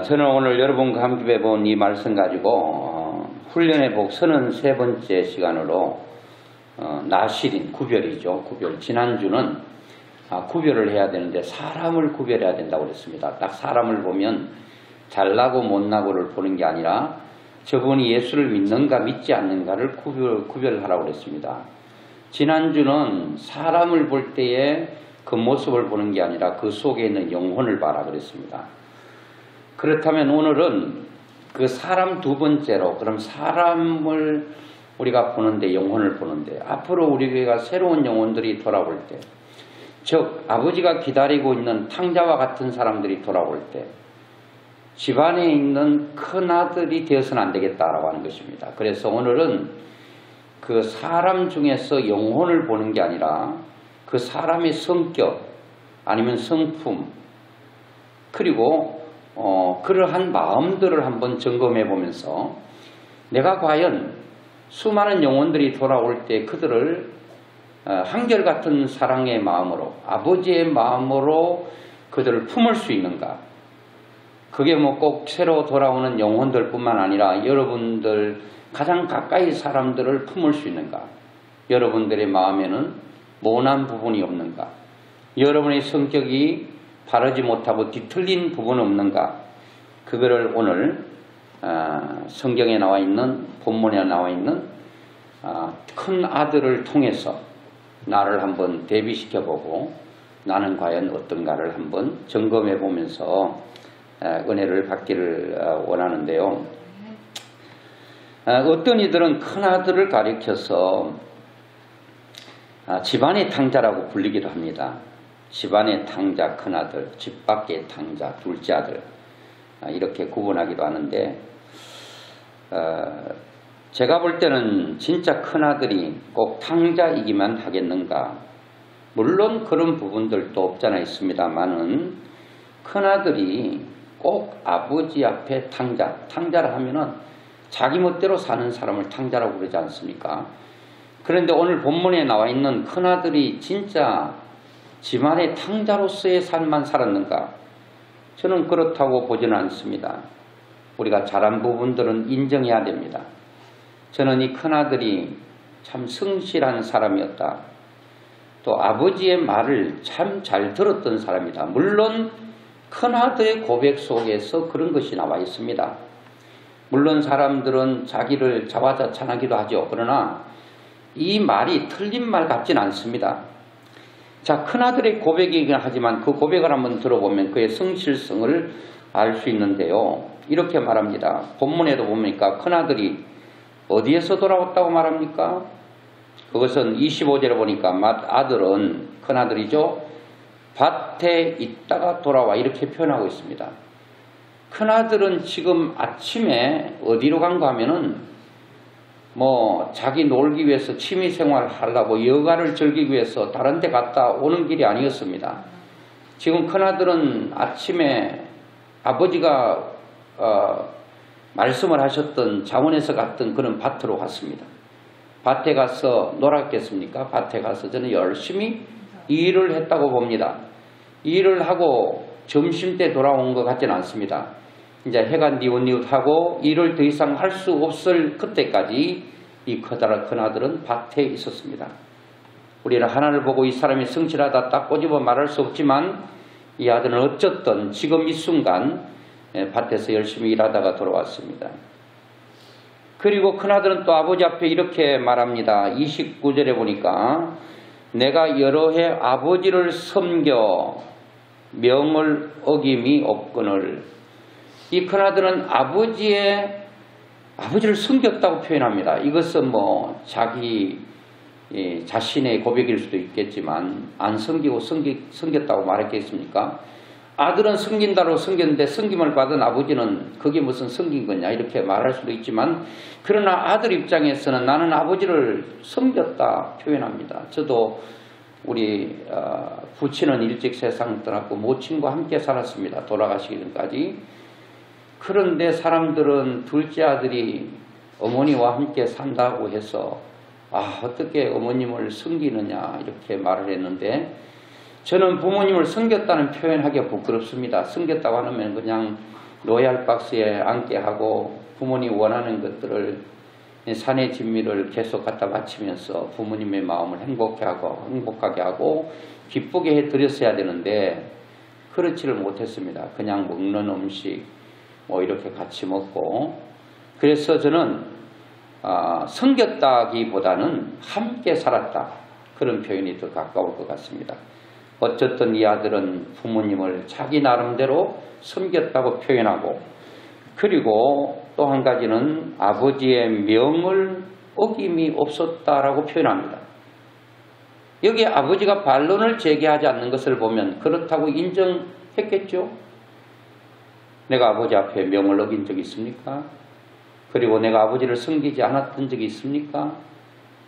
저는 오늘 여러분과 함께 해본 이 말씀 가지고 훈련의 복 33번째 시간으로 나실인 구별이죠. 구별. 지난주는 구별을 해야 되는데 사람을 구별해야 된다고 그랬습니다. 딱 사람을 보면 잘나고 못나고를 보는 게 아니라 저분이 예수를 믿는가 믿지 않는가를 구별하라고 그랬습니다. 지난주는 사람을 볼 때에 그 모습을 보는 게 아니라 그 속에 있는 영혼을 봐라 그랬습니다. 그렇다면 오늘은 그 사람 두 번째로, 그럼 사람을 우리가 보는데, 영혼을 보는데, 앞으로 우리 교회가 새로운 영혼들이 돌아올 때, 즉 아버지가 기다리고 있는 탕자와 같은 사람들이 돌아올 때 집안에 있는 큰아들이 되어서는 안 되겠다라고 하는 것입니다. 그래서 오늘은 그 사람 중에서 영혼을 보는 게 아니라 그 사람의 성격 아니면 성품, 그리고 그러한 마음들을 한번 점검해 보면서 내가 과연 수많은 영혼들이 돌아올 때 그들을 한결같은 사랑의 마음으로, 아버지의 마음으로 그들을 품을 수 있는가. 그게 뭐 꼭 새로 돌아오는 영혼들 뿐만 아니라 여러분들 가장 가까이 사람들을 품을 수 있는가. 여러분들의 마음에는 모난 부분이 없는가. 여러분의 성격이 바르지 못하고 뒤틀린 부분은 없는가. 그거를 오늘 성경에 나와 있는, 본문에 나와 있는 큰 아들을 통해서 나를 한번 대비시켜보고 나는 과연 어떤가를 한번 점검해 보면서 은혜를 받기를 원하는데요. 어떤 이들은 큰 아들을 가리켜서 집안의 탕자라고 불리기도 합니다. 집안의 탕자, 큰아들, 집 밖의 탕자, 둘째 아들, 이렇게 구분하기도 하는데 제가 볼 때는 진짜 큰아들이 꼭 탕자이기만 하겠는가. 물론 그런 부분들도 없잖아 있습니다만은 큰아들이 꼭 아버지 앞에 탕자라 하면은 자기 멋대로 사는 사람을 탕자라고 그러지 않습니까? 그런데 오늘 본문에 나와 있는 큰아들이 진짜 집안의 탕자로서의 삶만 살았는가? 저는 그렇다고 보지는 않습니다. 우리가 잘한 부분들은 인정해야 됩니다. 저는 이 큰아들이 참 성실한 사람이었다. 또 아버지의 말을 참 잘 들었던 사람이다. 물론 큰아들의 고백 속에서 그런 것이 나와 있습니다. 물론 사람들은 자기를 자화자찬하기도 하죠. 그러나 이 말이 틀린 말 같지는 않습니다. 자, 큰아들의 고백이긴 하지만 그 고백을 한번 들어보면 그의 성실성을 알 수 있는데요. 이렇게 말합니다. 본문에도 보니까 큰아들이 어디에서 돌아왔다고 말합니까? 그것은 25절에 보니까 아들은, 큰아들이죠, 밭에 있다가 돌아와, 이렇게 표현하고 있습니다. 큰아들은 지금 아침에 어디로 간가 하면은 뭐 자기 놀기 위해서 취미생활을 하려고 여가를 즐기기 위해서 다른 데 갔다 오는 길이 아니었습니다. 지금 큰아들은 아침에 아버지가 말씀을 하셨던 자원에서 갔던 그런 밭으로 갔습니다. 밭에 가서 놀았겠습니까? 밭에 가서 저는 열심히 일을 했다고 봅니다. 일을 하고 점심때 돌아온 것 같지는 않습니다. 이제 해가 니웃니웃하고 일을 더 이상 할 수 없을 그때까지 이 커다란 큰아들은 밭에 있었습니다. 우리는 하나를 보고 이 사람이 성실하다 딱 꼬집어 말할 수 없지만 이 아들은 어쨌든 지금 이 순간 밭에서 열심히 일하다가 돌아왔습니다. 그리고 큰아들은 또 아버지 앞에 이렇게 말합니다. 29절에 보니까 내가 여러 해 아버지를 섬겨 명을 어김이 없거늘. 이 큰아들은 아버지를 섬겼다고 표현합니다. 이것은 뭐 자기 자신의 고백일 수도 있겠지만 안 섬기고 섬겼다고 말했겠습니까? 아들은 섬긴다로 섬겼는데 섬김을 받은 아버지는 그게 무슨 섬긴 거냐 이렇게 말할 수도 있지만, 그러나 아들 입장에서는 나는 아버지를 섬겼다 표현합니다. 저도 우리 부친은 일찍 세상 떠났고 모친과 함께 살았습니다. 돌아가시기 전까지. 그런데 사람들은 둘째 아들이 어머니와 함께 산다고 해서 어떻게 어머님을 섬기느냐 이렇게 말을 했는데, 저는 부모님을 섬겼다는 표현하기가 부끄럽습니다. 섬겼다고 하면 그냥 로얄 박스에 앉게 하고 부모님 원하는 것들을 산의 진미를 계속 갖다 바치면서 부모님의 마음을 행복하게 하고 기쁘게 해드렸어야 되는데 그렇지를 못했습니다. 그냥 먹는 음식 뭐 이렇게 같이 먹고, 그래서 저는 섬겼다기보다는 함께 살았다, 그런 표현이 더 가까울 것 같습니다. 어쨌든 이 아들은 부모님을 자기 나름대로 섬겼다고 표현하고, 그리고 또 한 가지는 아버지의 명을 어김이 없었다라고 표현합니다. 여기 아버지가 반론을 제기하지 않는 것을 보면 그렇다고 인정했겠죠. 내가 아버지 앞에 명을 어긴 적이 있습니까? 그리고 내가 아버지를 섬기지 않았던 적이 있습니까?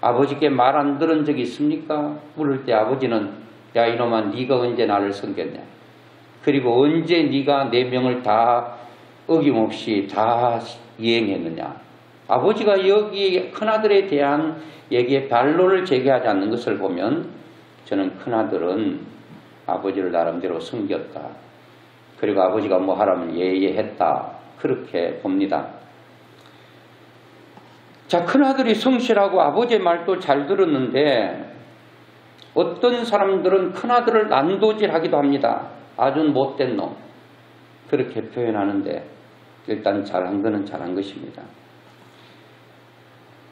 아버지께 말 안 들은 적이 있습니까? 물을 때 아버지는 야 이놈아 네가 언제 나를 섬겼냐? 그리고 언제 네가 내 명을 다 어김없이 다 이행했느냐? 아버지가 여기 큰아들에 대한 얘기에 반론을 제기하지 않는 것을 보면 저는 큰아들은 아버지를 나름대로 섬겼다. 그리고 아버지가 뭐 하라면 예예했다. 그렇게 봅니다. 자, 큰아들이 성실하고 아버지의 말도 잘 들었는데 어떤 사람들은 큰아들을 난도질하기도 합니다. 아주 못된 놈. 그렇게 표현하는데 일단 잘한 거는 잘한 것입니다.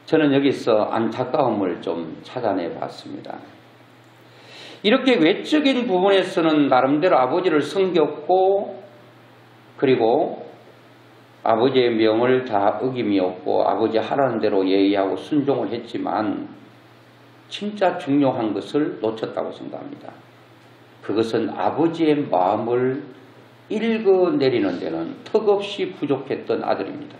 저는 여기서 안타까움을 좀 찾아내 봤습니다. 이렇게 외적인 부분에서는 나름대로 아버지를 섬겼고, 그리고 아버지의 명을 다 어김이 없고 아버지 하라는 대로 예의하고 순종을 했지만 진짜 중요한 것을 놓쳤다고 생각합니다. 그것은 아버지의 마음을 읽어내리는 데는 턱없이 부족했던 아들입니다.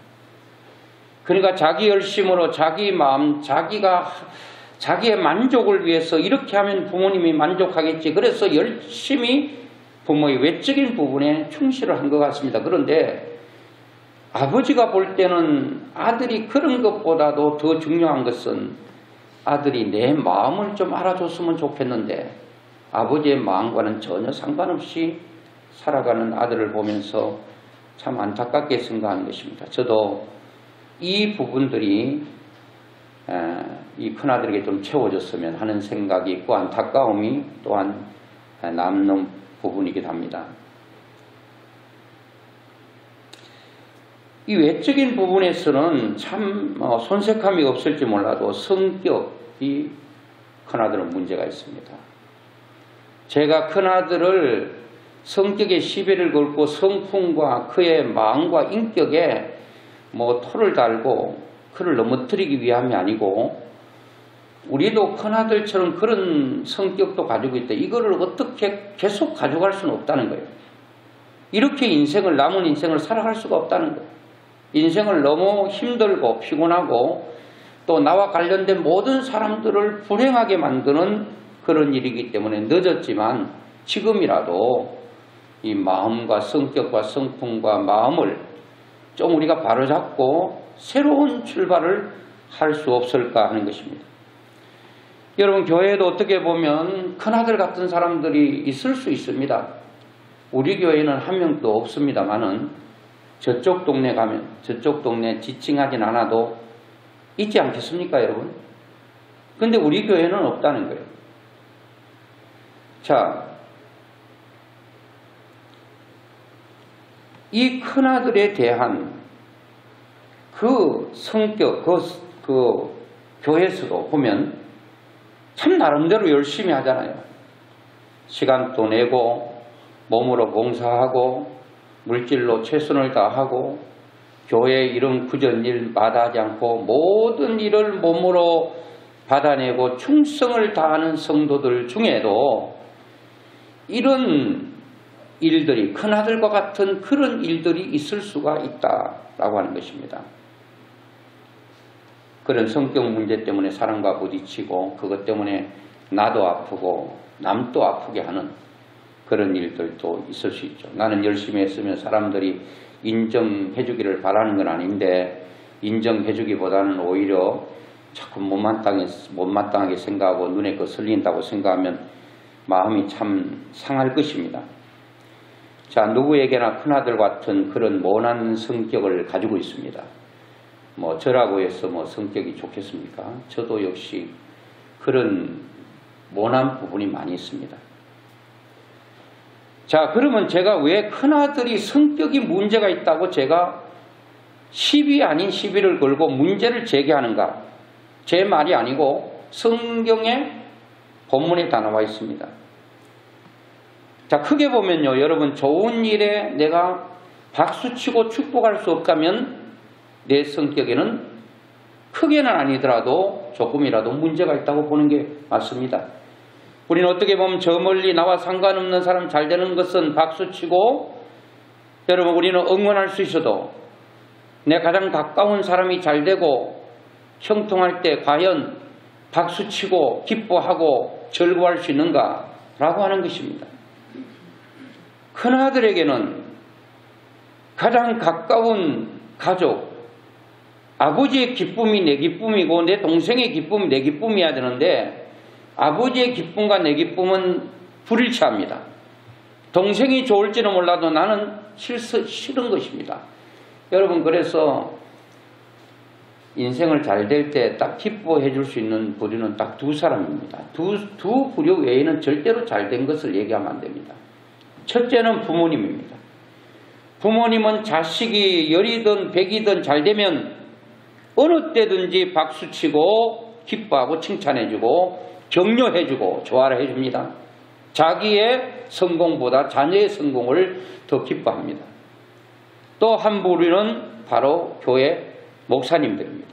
그러니까 자기 열심으로 자기 마음, 자기의 만족을 위해서 이렇게 하면 부모님이 만족하겠지. 그래서 열심히 부모의 외적인 부분에 충실을 한 것 같습니다. 그런데 아버지가 볼 때는 아들이 그런 것보다도 더 중요한 것은 아들이 내 마음을 좀 알아줬으면 좋겠는데 아버지의 마음과는 전혀 상관없이 살아가는 아들을 보면서 참 안타깝게 생각하는 것입니다. 저도 이 부분들이 이 큰아들에게 좀 채워졌으면 하는 생각이 있고 안타까움이 또한 남는 부분이기도 합니다. 이 외적인 부분에서는 참 손색함이 없을지 몰라도 성격이 큰아들은 문제가 있습니다. 제가 큰아들을 성격에 시비를 걸고 성품과 그의 마음과 인격에 토를 달고 그를 넘어뜨리기 위함이 아니고 우리도 큰아들처럼 그런 성격도 가지고 있다. 이거를 어떻게 계속 가져갈 수는 없다는 거예요. 이렇게 남은 인생을 살아갈 수가 없다는 거예요. 인생을 너무 힘들고 피곤하고 또 나와 관련된 모든 사람들을 불행하게 만드는 그런 일이기 때문에 늦었지만 지금이라도 이 마음과 성격과 성품과 마음을 좀 우리가 바로잡고 새로운 출발을 할 수 없을까 하는 것입니다. 여러분, 교회에도 어떻게 보면 큰아들 같은 사람들이 있을 수 있습니다. 우리 교회는 한 명도 없습니다만은 저쪽 동네 가면 저쪽 동네 지칭하진 않아도 있지 않겠습니까, 여러분? 근데 우리 교회는 없다는 거예요. 자, 이 큰아들에 대한 그 성격, 그 교회에서도 보면 참 나름대로 열심히 하잖아요. 시간도 내고 몸으로 봉사하고 물질로 최선을 다하고 교회 이런 굳은 일 마다하지 않고 모든 일을 몸으로 받아내고 충성을 다하는 성도들 중에도 이런 일들이 큰아들과 같은 그런 일들이 있을 수가 있다라고 하는 것입니다. 그런 성격 문제 때문에 사람과 부딪히고 그것 때문에 나도 아프고 남도 아프게 하는 그런 일들도 있을 수 있죠. 나는 열심히 했으면 사람들이 인정해 주기를 바라는 건 아닌데 인정해 주기보다는 오히려 자꾸 못마땅하게 생각하고 눈에 거슬린다고 생각하면 마음이 참 상할 것입니다. 자, 누구에게나 큰아들 같은 그런 모난 성격을 가지고 있습니다. 뭐 저라고 해서 뭐 성격이 좋겠습니까? 저도 역시 그런 모난 부분이 많이 있습니다. 자, 그러면 제가 왜 큰아들이 성격이 문제가 있다고 제가 시비 아닌 시비를 걸고 문제를 제기하는가? 제 말이 아니고 성경의 본문에 다 나와 있습니다. 자, 크게 보면요, 여러분, 좋은 일에 내가 박수치고 축복할 수 없다면 내 성격에는 크게는 아니더라도 조금이라도 문제가 있다고 보는 게 맞습니다. 우리는 어떻게 보면 저 멀리 나와 상관없는 사람 잘 되는 것은 박수치고, 여러분, 우리는 응원할 수 있어도 내 가장 가까운 사람이 잘 되고 형통할 때 과연 박수치고 기뻐하고 즐거워할 수 있는가 라고 하는 것입니다. 큰아들에게는 가장 가까운 가족, 아버지의 기쁨이 내 기쁨이고 내 동생의 기쁨이 내 기쁨이어야 되는데, 아버지의 기쁨과 내 기쁨은 불일치합니다. 동생이 좋을지는 몰라도 나는 싫은 것입니다. 여러분, 그래서 인생을 잘 될 때 딱 기뻐해 줄 수 있는 부류는 딱 두 사람입니다. 두 부류 외에는 절대로 잘 된 것을 얘기하면 안 됩니다. 첫째는 부모님입니다. 부모님은 자식이 열이든 백이든 잘 되면 어느 때든지 박수치고 기뻐하고 칭찬해주고 격려해주고 조화를 해줍니다. 자기의 성공보다 자녀의 성공을 더 기뻐합니다. 또 한 부류는 바로 교회 목사님들입니다.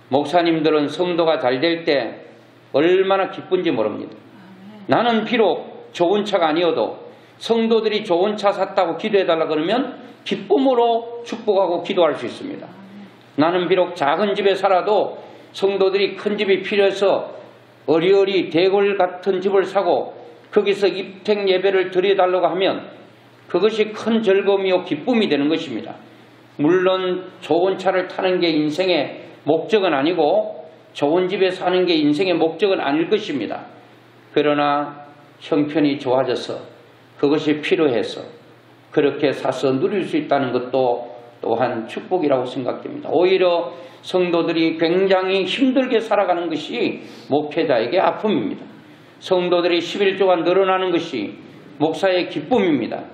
목사님들은 성도가 잘 될 때 얼마나 기쁜지 모릅니다. 나는 비록 좋은 차가 아니어도 성도들이 좋은 차 샀다고 기도해달라 그러면 기쁨으로 축복하고 기도할 수 있습니다. 나는 비록 작은 집에 살아도 성도들이 큰 집이 필요해서 어리어리 대궐 같은 집을 사고 거기서 입택 예배를 드려달라고 하면 그것이 큰 즐거움이요 기쁨이 되는 것입니다. 물론 좋은 차를 타는 게 인생의 목적은 아니고 좋은 집에 사는 게 인생의 목적은 아닐 것입니다. 그러나 형편이 좋아져서 그것이 필요해서 그렇게 사서 누릴 수 있다는 것도 또한 축복이라고 생각됩니다. 오히려 성도들이 굉장히 힘들게 살아가는 것이 목회자에게 아픔입니다. 성도들이 11조가 늘어나는 것이 목사의 기쁨입니다.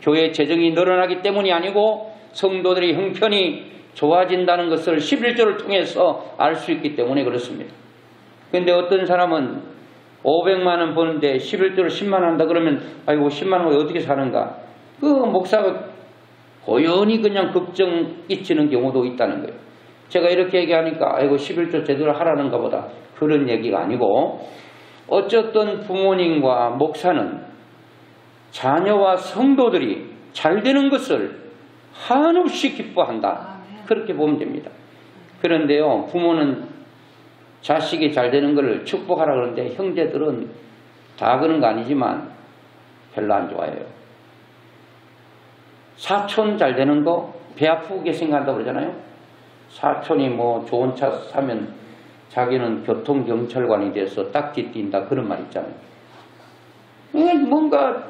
교회 재정이 늘어나기 때문이 아니고 성도들이 형편이 좋아진다는 것을 11조를 통해서 알 수 있기 때문에 그렇습니다. 그런데 어떤 사람은 500만 원 버는데 11조를 10만 원 한다 그러면 아이고 10만 원을 어떻게 사는가? 그 목사가 고연히 그냥 걱정 끼치는 경우도 있다는 거예요. 제가 이렇게 얘기하니까 아이고 11조 제대로 하라는가 보다 그런 얘기가 아니고, 어쨌든 부모님과 목사는 자녀와 성도들이 잘 되는 것을 한없이 기뻐한다. 그렇게 보면 됩니다. 그런데요, 부모는 자식이 잘 되는 것을 축복하라 그러는데 형제들은 다 그런 거 아니지만 별로 안 좋아해요. 사촌 잘 되는 거 배 아프게 생각한다고 그러잖아요. 사촌이 뭐 좋은 차 사면 자기는 교통경찰관이 돼서 딱지 띈다 그런 말 있잖아요. 뭔가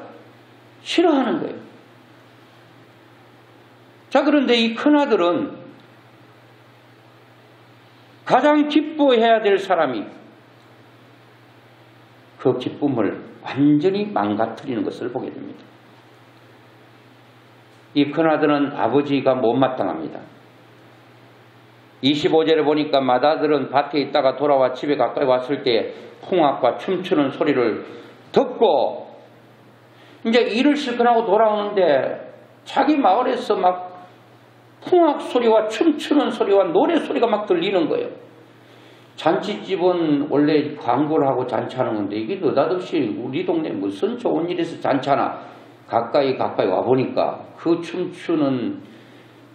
싫어하는 거예요. 자, 그런데 이 큰아들은 가장 기뻐해야 될 사람이 그 기쁨을 완전히 망가뜨리는 것을 보게 됩니다. 이 큰아들은 아버지가 못마땅합니다. 25절에 보니까 맏아들은 밭에 있다가 돌아와 집에 가까이 왔을 때 풍악과 춤추는 소리를 듣고 이제 일을 실컷하고 돌아오는데 자기 마을에서 막 풍악 소리와 춤추는 소리와 노래 소리가 막 들리는 거예요. 잔치집은 원래 광고를 하고 잔치하는 건데 이게 느닷없이 우리 동네 무슨 좋은 일에서 잔치하나 가까이 와보니까 그 춤추는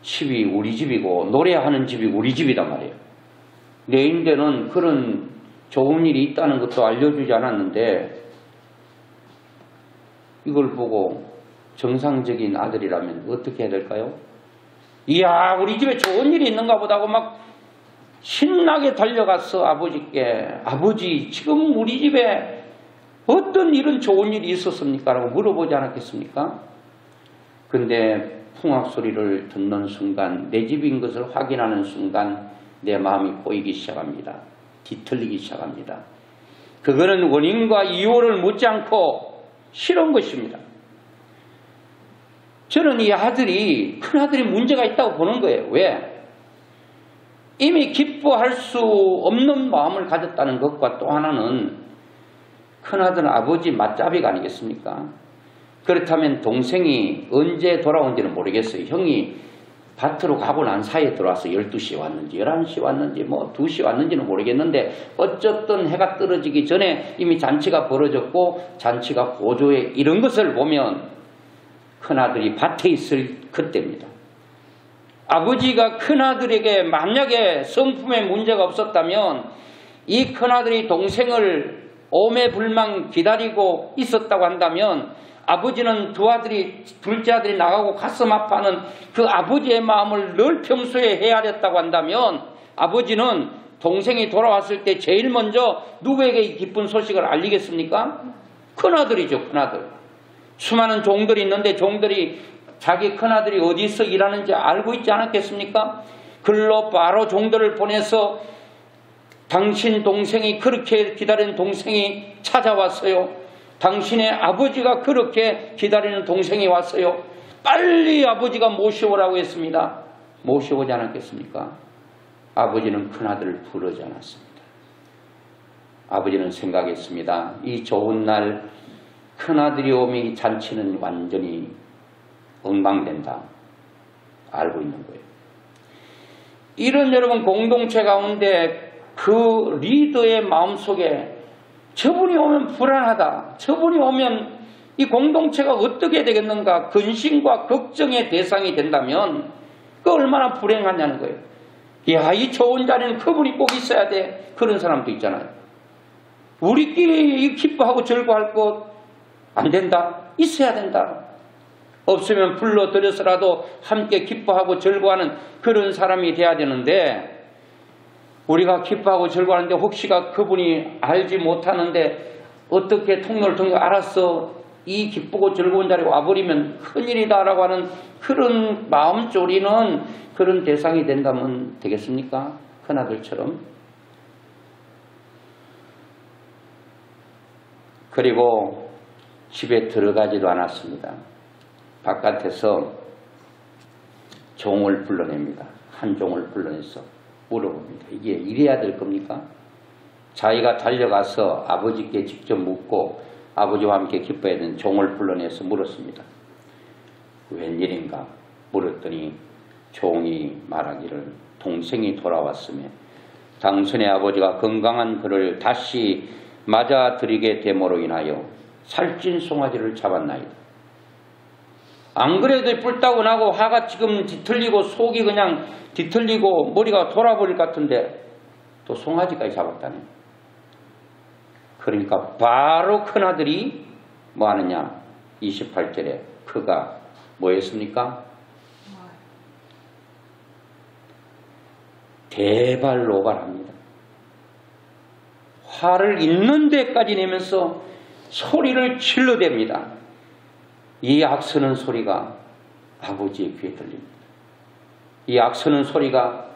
집이 우리 집이고 노래하는 집이 우리 집이단 말이에요. 내 인대는 그런 좋은 일이 있다는 것도 알려주지 않았는데 이걸 보고 정상적인 아들이라면 어떻게 해야 될까요? 이야, 우리 집에 좋은 일이 있는가 보다 하고 막 신나게 달려가서 아버지께, 아버지 지금 우리 집에 어떤 이런 좋은 일이 있었습니까? 라고 물어보지 않았겠습니까? 근데 풍악 소리를 듣는 순간, 내 집인 것을 확인하는 순간 내 마음이 꼬이기 시작합니다. 뒤틀리기 시작합니다. 그거는 원인과 이유를 묻지 않고 싫은 것입니다. 저는 이 아들이, 큰아들이 문제가 있다고 보는 거예요. 왜? 이미 기뻐할 수 없는 마음을 가졌다는 것과 또 하나는 큰아들은 아버지 맞잡이가 아니겠습니까? 그렇다면 동생이 언제 돌아온지는 모르겠어요. 형이 밭으로 가고 난 사이에 들어와서 12시에 왔는지 11시에 왔는지 뭐 2시에 왔는지는 모르겠는데 어쨌든 해가 떨어지기 전에 이미 잔치가 벌어졌고 잔치가 고조에 이런 것을 보면 큰아들이 밭에 있을 그때입니다. 아버지가 큰아들에게 만약에 성품에 문제가 없었다면 이 큰아들이 동생을 오매불망 기다리고 있었다고 한다면 아버지는 둘째 아들이 나가고 가슴 아파하는 그 아버지의 마음을 늘 평소에 헤아렸다고 한다면 아버지는 동생이 돌아왔을 때 제일 먼저 누구에게 이 기쁜 소식을 알리겠습니까? 큰아들이죠. 큰아들. 수많은 종들이 있는데 종들이 자기 큰아들이 어디서 일하는지 알고 있지 않았겠습니까? 글로 바로 종들을 보내서 당신 동생이 그렇게 기다리는 동생이 찾아왔어요. 당신의 아버지가 그렇게 기다리는 동생이 왔어요. 빨리 아버지가 모셔오라고 했습니다. 모셔오지 않았겠습니까? 아버지는 큰아들을 부르지 않았습니다. 아버지는 생각했습니다. 이 좋은 날 큰아들이 오면 이 잔치는 완전히 엉망된다. 알고 있는 거예요. 이런 여러분 공동체 가운데 그 리더의 마음속에 저분이 오면 불안하다. 저분이 오면 이 공동체가 어떻게 되겠는가 근심과 걱정의 대상이 된다면 그 얼마나 불행하냐는 거예요. 야, 이 좋은 자리는 그분이 꼭 있어야 돼. 그런 사람도 있잖아요. 우리끼리 기뻐하고 즐거워할 것 안 된다. 있어야 된다. 없으면 불러들여서라도 함께 기뻐하고 즐거워하는 그런 사람이 돼야 되는데 우리가 기뻐하고 즐거워하는데 혹시가 그분이 알지 못하는데 어떻게 통로를 통해 알았어 이 기쁘고 즐거운 자리에 와버리면 큰일이다 라고 하는 그런 마음 졸이는 그런 대상이 된다면 되겠습니까? 큰아들처럼. 그리고 집에 들어가지도 않았습니다. 바깥에서 종을 불러냅니다. 한 종을 불러내서 물어봅니다. 이게 이래야 될 겁니까? 자기가 달려가서 아버지께 직접 묻고 아버지와 함께 기뻐해야 되는 종을 불러내서 물었습니다. 웬일인가 물었더니 종이 말하기를 동생이 돌아왔으며 당신의 아버지가 건강한 그를 다시 맞아들이게 됨으로 인하여 살찐 송아지를 잡았나이다. 안 그래도 뿔따고 나고 화가 지금 뒤틀리고 속이 그냥 뒤틀리고 머리가 돌아버릴 것 같은데 또 송아지까지 잡았다네. 그러니까 바로 큰아들이 뭐 하느냐 28절에 그가 뭐 했습니까? 대발노발합니다. 화를 있는 데까지 내면서 소리를 질러댑니다. 이 악쓰는 소리가 아버지의 귀에 들립니다. 이 악쓰는 소리가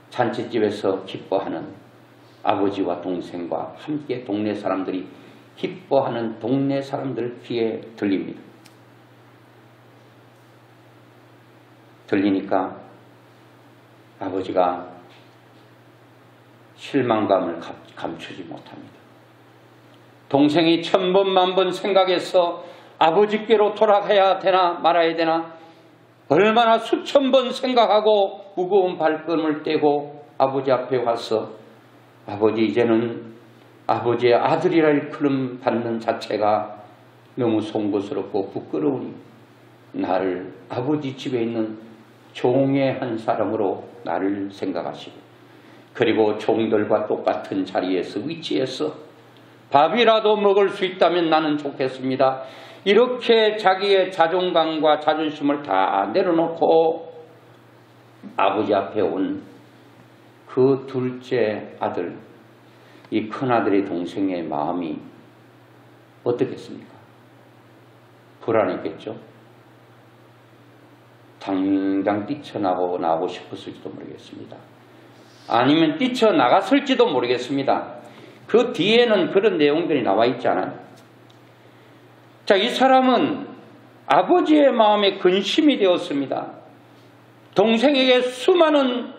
잔치집에서 기뻐하는 아버지와 동생과 함께 동네 사람들이 기뻐하는 동네 사람들 귀에 들립니다. 들리니까 아버지가 실망감을 감추지 못합니다. 동생이 천번 만번 생각해서 아버지께로 돌아가야 되나 말아야 되나 얼마나 수천 번 생각하고 무거운 발걸음을 떼고 아버지 앞에 와서 아버지 이제는 아버지의 아들이라 일컬음 받는 자체가 너무 송구스럽고 부끄러우니 나를 아버지 집에 있는 종의 한 사람으로 나를 생각하시고 그리고 종들과 똑같은 자리에서 위치해서 밥이라도 먹을 수 있다면 나는 좋겠습니다. 이렇게 자기의 자존감과 자존심을 다 내려놓고 아버지 앞에 온 그 둘째 아들, 이 큰아들의 동생의 마음이 어떻겠습니까? 불안했겠죠. 당장 뛰쳐나오고 싶었을지도 모르겠습니다. 아니면 뛰쳐나갔을지도 모르겠습니다. 그 뒤에는 그런 내용들이 나와 있지 않아요. 자, 이 사람은 아버지의 마음에 근심이 되었습니다. 동생에게 수많은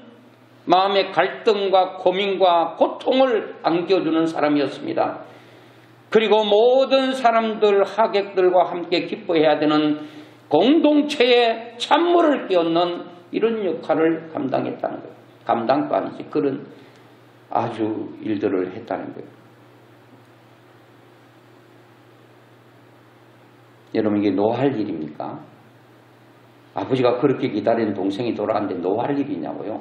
마음의 갈등과 고민과 고통을 안겨주는 사람이었습니다. 그리고 모든 사람들, 하객들과 함께 기뻐해야 되는 공동체의 찬물을 끼얹는 이런 역할을 감당했다는 거예요. 감당도 아니지. 그런 아주 일들을 했다는 거예요. 여러분, 이게 노할 일입니까? 아버지가 그렇게 기다리는 동생이 돌아왔는데 노할 일이냐고요?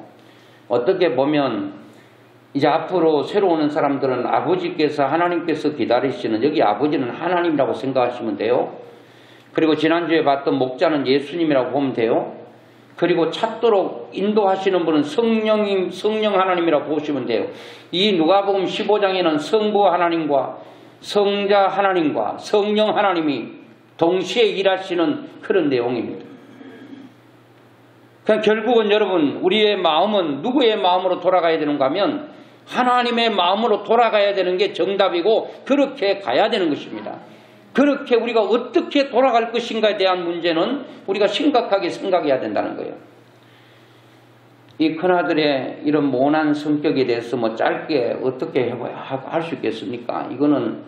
어떻게 보면 이제 앞으로 새로 오는 사람들은 아버지께서, 하나님께서 기다리시는, 여기 아버지는 하나님이라고 생각하시면 돼요. 그리고 지난주에 봤던 목자는 예수님이라고 보면 돼요. 그리고 찾도록 인도하시는 분은 성령 하나님이라고 보시면 돼요. 이 누가복음 15장에는 성부 하나님과 성자 하나님과 성령 하나님이 동시에 일하시는 그런 내용입니다. 그러니까 결국은 여러분, 우리의 마음은 누구의 마음으로 돌아가야 되는가 하면 하나님의 마음으로 돌아가야 되는 게 정답이고, 그렇게 가야 되는 것입니다. 그렇게 우리가 어떻게 돌아갈 것인가에 대한 문제는 우리가 심각하게 생각해야 된다는 거예요. 이 큰아들의 이런 모난 성격에 대해서 뭐 짧게 어떻게 할 수 있겠습니까? 이거는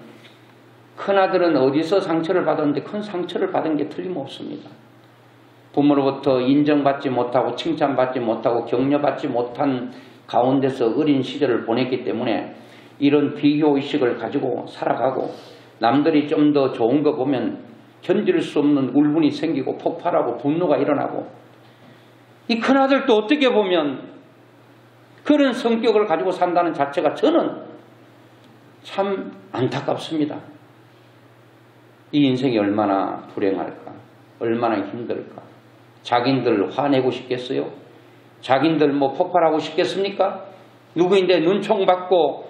큰아들은 어디서 상처를 받았는데 큰 상처를 받은 게 틀림없습니다. 부모로부터 인정받지 못하고 칭찬받지 못하고 격려받지 못한 가운데서 어린 시절을 보냈기 때문에 이런 비교의식을 가지고 살아가고, 남들이 좀 더 좋은 거 보면 견딜 수 없는 울분이 생기고 폭발하고 분노가 일어나고, 이 큰아들도 어떻게 보면 그런 성격을 가지고 산다는 자체가 저는 참 안타깝습니다. 이 인생이 얼마나 불행할까, 얼마나 힘들까. 자기들 화내고 싶겠어요? 자기들 뭐 폭발하고 싶겠습니까? 누구인데 눈총 받고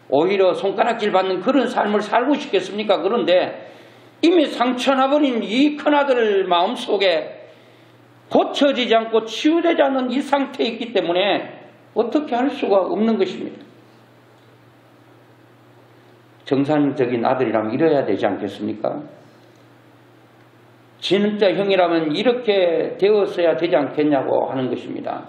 오히려 손가락질 받는 그런 삶을 살고 싶겠습니까? 그런데 이미 상처나버린 이 큰아들 마음속에 고쳐지지 않고 치유되지 않는 이 상태에 있기 때문에 어떻게 할 수가 없는 것입니다. 정상적인 아들이라면 이래야 되지 않겠습니까? 진짜 형이라면 이렇게 되었어야 되지 않겠냐고 하는 것입니다.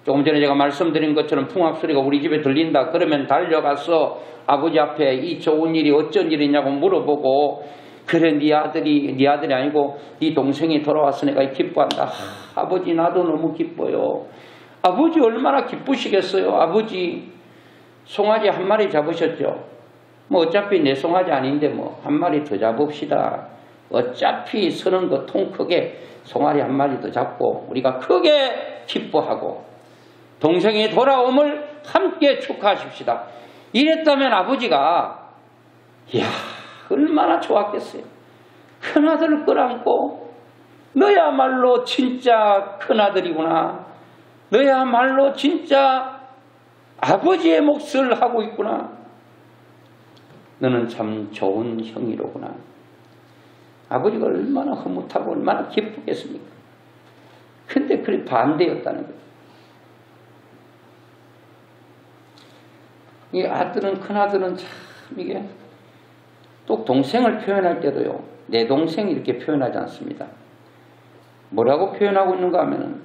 조금 전에 제가 말씀드린 것처럼 풍악소리가 우리 집에 들린다 그러면 달려가서 아버지 앞에 이 좋은 일이 어쩐 일이냐고 물어보고, 그래 네 아들이 아니고 네 동생이 돌아와서 내가 기뻐한다. 아버지 나도 너무 기뻐요. 아버지 얼마나 기쁘시겠어요. 아버지 송아지 한 마리 잡으셨죠. 뭐 어차피 내 송아지 아닌데 뭐 한 마리 더 잡읍시다. 어차피 서는 거 통 크게 송아지 한 마리 더 잡고 우리가 크게 기뻐하고 동생이 돌아옴을 함께 축하하십시다. 이랬다면 아버지가 이야 얼마나 좋았겠어요. 큰아들을 끌어안고 너야말로 진짜 큰아들이구나. 너야말로 진짜 아버지의 몫을 하고 있구나. 너는 참 좋은 형이로구나. 아버지가 얼마나 흐뭇하고 얼마나 기쁘겠습니까? 근데 그게 반대였다는 거예요. 이 아들은, 큰아들은 참 이게 또 동생을 표현할 때도요, 내 동생 이렇게 표현하지 않습니다. 뭐라고 표현하고 있는가 하면은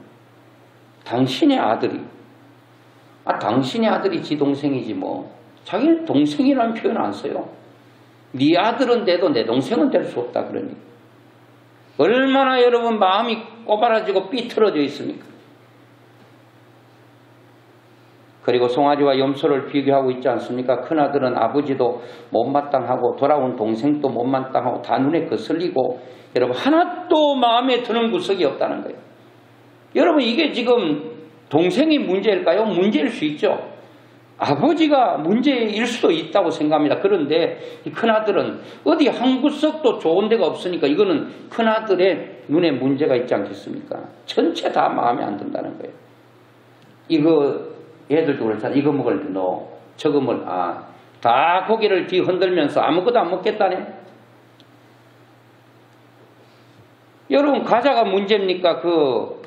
당신의 아들이, 당신의 아들이 지 동생이지 뭐 자기는 동생이라는 표현 안 써요. 네 아들은 돼도 내 동생은 될 수 없다 그러니 얼마나 여러분 마음이 꼬바라지고 삐뚤어져 있습니까? 그리고 송아지와 염소를 비교하고 있지 않습니까? 큰아들은 아버지도 못마땅하고 돌아온 동생도 못마땅하고 다 눈에 거슬리고, 여러분 하나도 마음에 드는 구석이 없다는 거예요. 여러분 이게 지금 동생이 문제일까요? 문제일 수 있죠. 아버지가 문제일 수도 있다고 생각합니다. 그런데 이 큰아들은 어디 한 구석도 좋은 데가 없으니까 이거는 큰아들의 눈에 문제가 있지 않겠습니까? 전체 다 마음에 안 든다는 거예요. 이거 애들도 그렇잖아. 이거 먹을 때 너 저거 먹을 다 고개를 뒤 흔들면서 아무것도 안 먹겠다네. 여러분 과자가 문제입니까? 그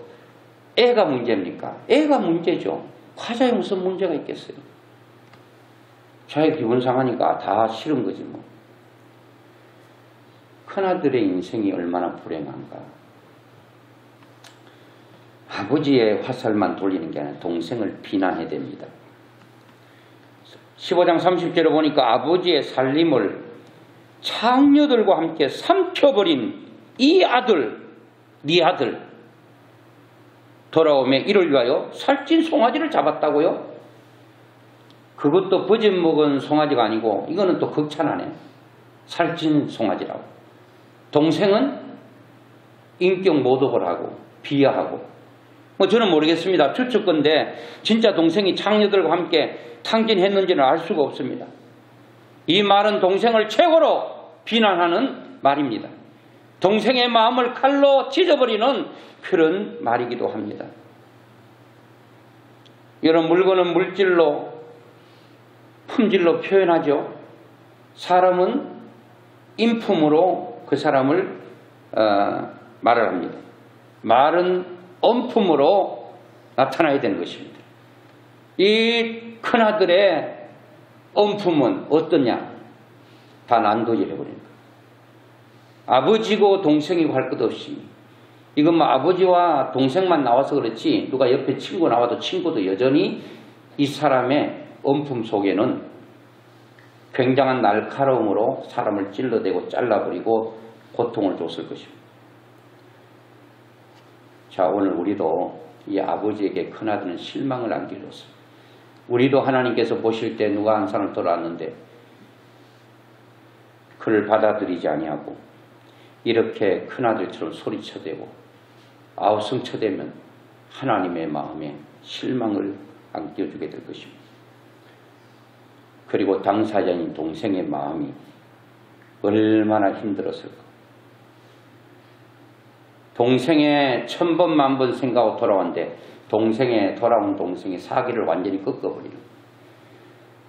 애가 문제입니까? 애가 문제죠. 과자에 무슨 문제가 있겠어요? 자기 기분 상하니까 다 싫은 거지 뭐. 큰아들의 인생이 얼마나 불행한가. 아버지의 화살만 돌리는 게 아니라 동생을 비난해야 됩니다. 15장 30절에 보니까 아버지의 살림을 창녀들과 함께 삼켜버린 이 아들, 네 아들 돌아오매 이를 위하여 살찐 송아지를 잡았다고요? 그것도 버짐 먹은 송아지가 아니고 이거는 또 극찬하네. 살찐 송아지라고. 동생은 인격 모독을 하고 비하하고 뭐 저는 모르겠습니다. 추측건데 진짜 동생이 창녀들과 함께 탕진했는지는 알 수가 없습니다. 이 말은 동생을 최고로 비난하는 말입니다. 동생의 마음을 칼로 찢어버리는 그런 말이기도 합니다. 이런 물건은 물질로 품질로 표현하죠. 사람은 인품으로 그 사람을 말을 합니다. 말은 언품으로 나타나야 되는 것입니다. 이 큰아들의 언품은 어떠냐? 다 난도질해버립니다. 아버지고 동생이고 할 것 없이 이건 뭐 아버지와 동생만 나와서 그렇지 누가 옆에 친구 나와도 친구도 여전히 이 사람의 언품 속에는 굉장한 날카로움으로 사람을 찔러대고 잘라버리고 고통을 줬을 것입니다. 자, 오늘 우리도 이 아버지에게 큰아들은 실망을 안겨줬습니다. 우리도 하나님께서 보실 때 누가 한 사람 돌아왔는데 그를 받아들이지 아니하고 이렇게 큰아들처럼 소리쳐대고 아우성쳐대면 하나님의 마음에 실망을 안겨주게 될 것입니다. 그리고 당사자인 동생의 마음이 얼마나 힘들었을까. 동생의 천번 만번 생각하고 돌아왔는데 돌아온 동생의 사기를 완전히 꺾어버리는.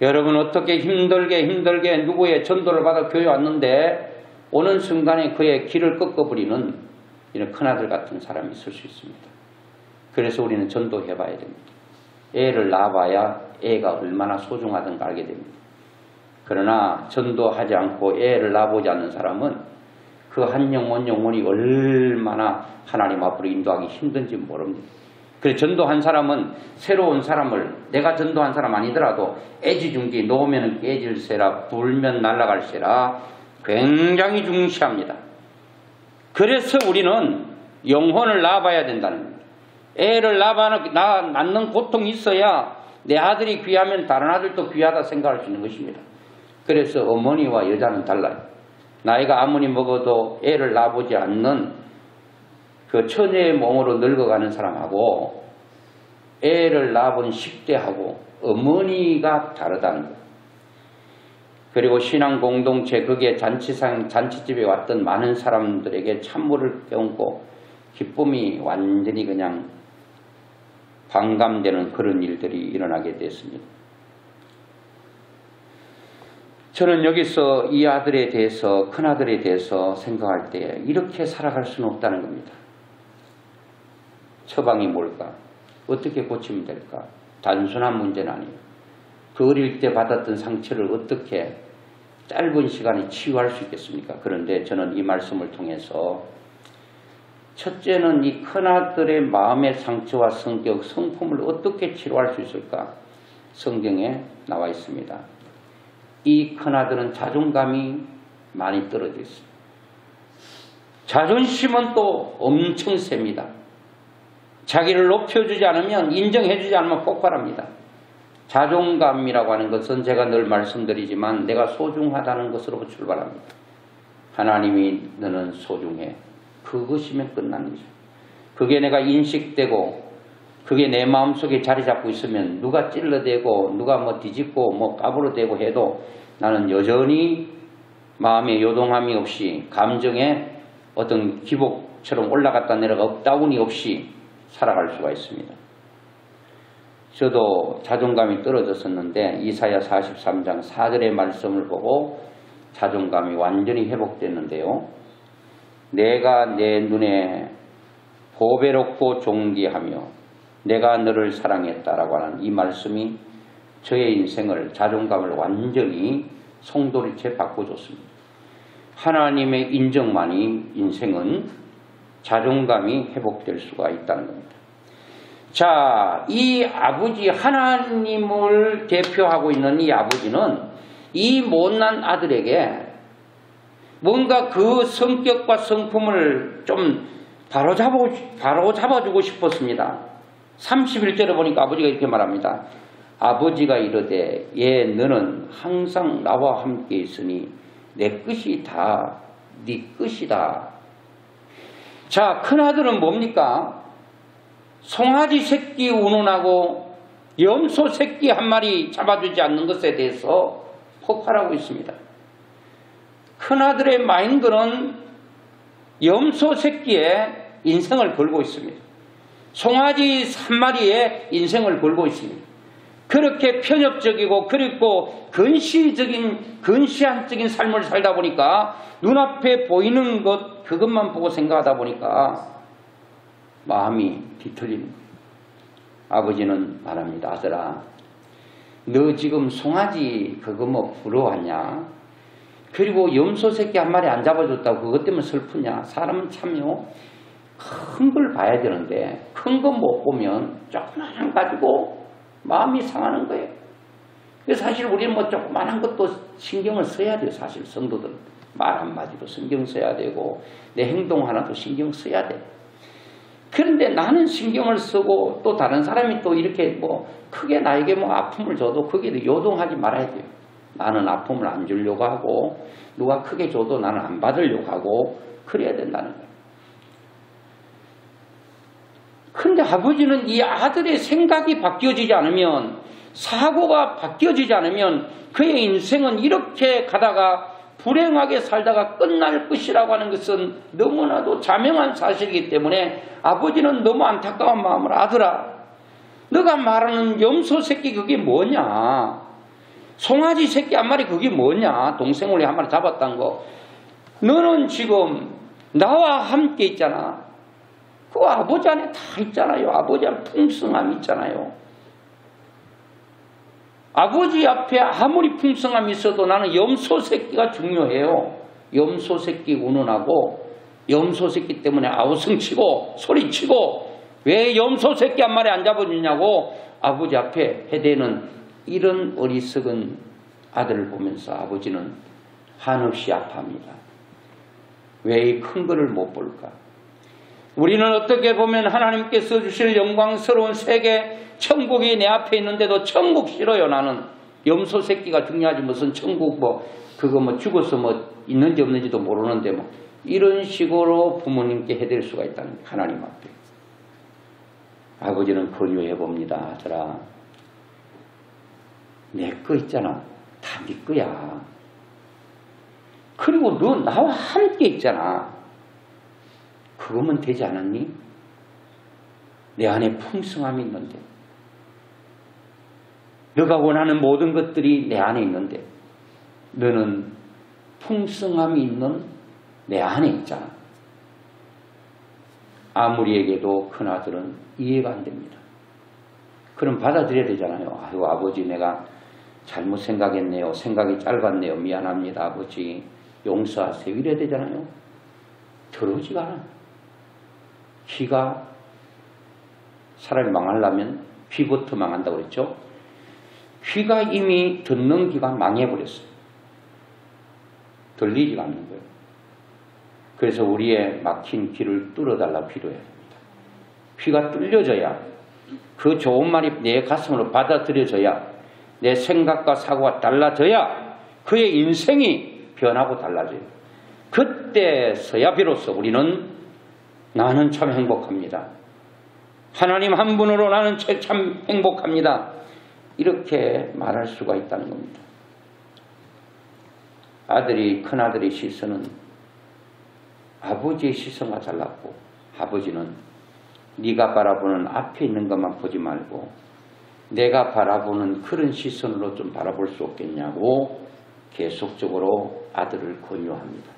여러분 어떻게 힘들게 누구의 전도를 받아 교회 왔는데 오는 순간에 그의 길을 꺾어버리는 이런 큰아들 같은 사람이 있을 수 있습니다. 그래서 우리는 전도해봐야 됩니다. 애를 낳아봐야 애가 얼마나 소중하든가 알게 됩니다. 그러나 전도하지 않고 애를 낳아보지 않는 사람은 그 한 영혼이 얼마나 하나님 앞으로 인도하기 힘든지 모릅니다. 그래서 전도한 사람은 새로운 사람을 내가 전도한 사람 아니더라도 애지중지 놓으면 깨질세라 불면 날아갈세라 굉장히 중시합니다. 그래서 우리는 영혼을 낳아봐야 된다는 겁니다. 애를 낳는 고통이 있어야 내 아들이 귀하면 다른 아들도 귀하다 생각할 수 있는 것입니다. 그래서 어머니와 여자는 달라요. 나이가 아무리 먹어도 애를 낳아보지 않는 그 처녀의 몸으로 늙어가는 사람하고 애를 낳아본 10대하고 어머니가 다르다는 거예요. 그리고 신앙 공동체 거기에 잔치집에 왔던 많은 사람들에게 찬물을 깨얹고 기쁨이 완전히 그냥 반감되는 그런 일들이 일어나게 됐습니다. 저는 여기서 이 아들에 대해서 큰아들에 대해서 생각할 때 이렇게 살아갈 수는 없다는 겁니다. 처방이 뭘까? 어떻게 고치면 될까? 단순한 문제는 아니에요. 그 어릴 때 받았던 상처를 어떻게 짧은 시간에 치유할 수 있겠습니까? 그런데 저는 이 말씀을 통해서 첫째는 이 큰아들의 마음의 상처와 성격, 성품을 어떻게 치료할 수 있을까? 성경에 나와 있습니다. 이 큰아들은 자존감이 많이 떨어져 있습니다. 자존심은 또 엄청 셉니다. 자기를 높여주지 않으면, 인정해주지 않으면 폭발합니다. 자존감이라고 하는 것은 제가 늘 말씀드리지만 내가 소중하다는 것으로 출발합니다. 하나님이 너는 소중해. 그것이면 끝난 거죠. 그게 내가 인식되고 그게 내 마음속에 자리 잡고 있으면 누가 찔러대고 누가 뭐 뒤집고 뭐 까불어대고 해도 나는 여전히 마음의 요동함이 없이 감정의 어떤 기복처럼 올라갔다 내려가 업다운이 없이 살아갈 수가 있습니다. 저도 자존감이 떨어졌었는데 이사야 43장 4절의 말씀을 보고 자존감이 완전히 회복됐는데요. 내가 내 눈에 보배롭고 존귀하며 내가 너를 사랑했다라고 하는 이 말씀이 저의 인생을, 자존감을 완전히 송두리째 바꿔줬습니다. 하나님의 인정만이 인생은 자존감이 회복될 수가 있다는 겁니다. 자, 이 아버지, 하나님을 대표하고 있는 이 아버지는 이 못난 아들에게 뭔가 그 성격과 성품을 좀 바로잡아주고 싶었습니다. 31절에 보니까 아버지가 이렇게 말합니다. 아버지가 이르되 예 너는 항상 나와 함께 있으니 내 끝이 다 네 끝이다. 자, 큰아들은 뭡니까? 송아지 새끼 운운하고 염소 새끼 한 마리 잡아주지 않는 것에 대해서 폭발하고 있습니다. 큰아들의 마인드는 염소 새끼에 인생을 걸고 있습니다. 송아지 한 마리에 인생을 걸고 있습니다. 그렇게 편협적이고 그리고 근시안적인 삶을 살다 보니까 눈앞에 보이는 것 그것만 보고 생각하다 보니까 마음이 뒤틀립니다. 아버지는 말합니다. 아들아, 너 지금 송아지 그거 뭐 부러워하냐? 그리고 염소 새끼 한 마리 안 잡아줬다고 그것 때문에 슬프냐? 사람은 참요 큰 걸 봐야 되는데 큰 거 못 보면 조그마한 가지고 마음이 상하는 거예요. 그래서 사실 우리는 뭐 조그마한 것도 신경을 써야 돼요. 사실 성도들은 말 한마디도 신경 써야 되고 내 행동 하나도 신경 써야 돼. 그런데 나는 신경을 쓰고 또 다른 사람이 또 이렇게 뭐 크게 나에게 뭐 아픔을 줘도 거기에 요동하지 말아야 돼요. 나는 아픔을 안 주려고 하고 누가 크게 줘도 나는 안 받으려고 하고 그래야 된다는 거예요. 그런데 아버지는 이 아들의 생각이 바뀌어지지 않으면, 사고가 바뀌어지지 않으면 그의 인생은 이렇게 가다가 불행하게 살다가 끝날 것이라고 하는 것은 너무나도 자명한 사실이기 때문에 아버지는 너무 안타까운 마음으로 아들아, 너가 말하는 염소 새끼 그게 뭐냐? 송아지 새끼 한 마리 그게 뭐냐? 동생을 한 마리 잡았다는 거. 너는 지금 나와 함께 있잖아. 그 아버지 안에 다 있잖아요. 아버지 안에 풍성함이 있잖아요. 아버지 앞에 아무리 풍성함이 있어도 나는 염소 새끼가 중요해요. 염소 새끼 운운하고 염소 새끼 때문에 아우성치고 소리치고 왜 염소 새끼 한 마리 안 잡아주냐고 아버지 앞에 해대는 이런 어리석은 아들을 보면서 아버지는 한없이 아파합니다. 왜 이 큰 거를 못 볼까? 우리는 어떻게 보면 하나님께서 주실 영광스러운 세계 천국이 내 앞에 있는데도 천국 싫어요. 나는 염소 새끼가 중요하지 무슨 천국 뭐 그거 뭐 죽어서 뭐 있는지 없는지도 모르는데 뭐 이런 식으로 부모님께 해댈 수가 있다는 거예요. 하나님 앞에. 아버지는 권유해 봅니다. 아들아, 내 거 있잖아. 다 네 거야. 그리고 너 나와 함께 있잖아. 그거면 되지 않았니? 내 안에 풍성함이 있는데, 너가 원하는 모든 것들이 내 안에 있는데 너는 풍성함이 있는 내 안에 있잖아. 아무리 얘기해도 큰아들은 이해가 안 됩니다. 그럼 받아들여야 되잖아요. 아이고 아버지 내가 잘못 생각했네요. 생각이 짧았네요. 미안합니다. 아버지 용서하세요. 이래야 되잖아요. 들어오지가 않아. 귀가, 사람이 망하려면 귀부터 망한다고 그랬죠. 귀가 이미 듣는 귀가 망해버렸어요. 들리지가 않는 거예요. 그래서 우리의 막힌 귀를 뚫어달라 필요해야 됩니다. 귀가 뚫려져야, 그 좋은 말이 내 가슴으로 받아들여져야, 내 생각과 사고가 달라져야 그의 인생이 변하고 달라져요. 그때서야 비로소 우리는 나는 참 행복합니다. 하나님 한 분으로 나는 참 행복합니다. 이렇게 말할 수가 있다는 겁니다. 큰아들의 시선은 아버지의 시선과 달랐고, 아버지는 네가 바라보는 앞에 있는 것만 보지 말고 내가 바라보는 그런 시선으로 좀 바라볼 수 없겠냐고 계속적으로 아들을 권유합니다.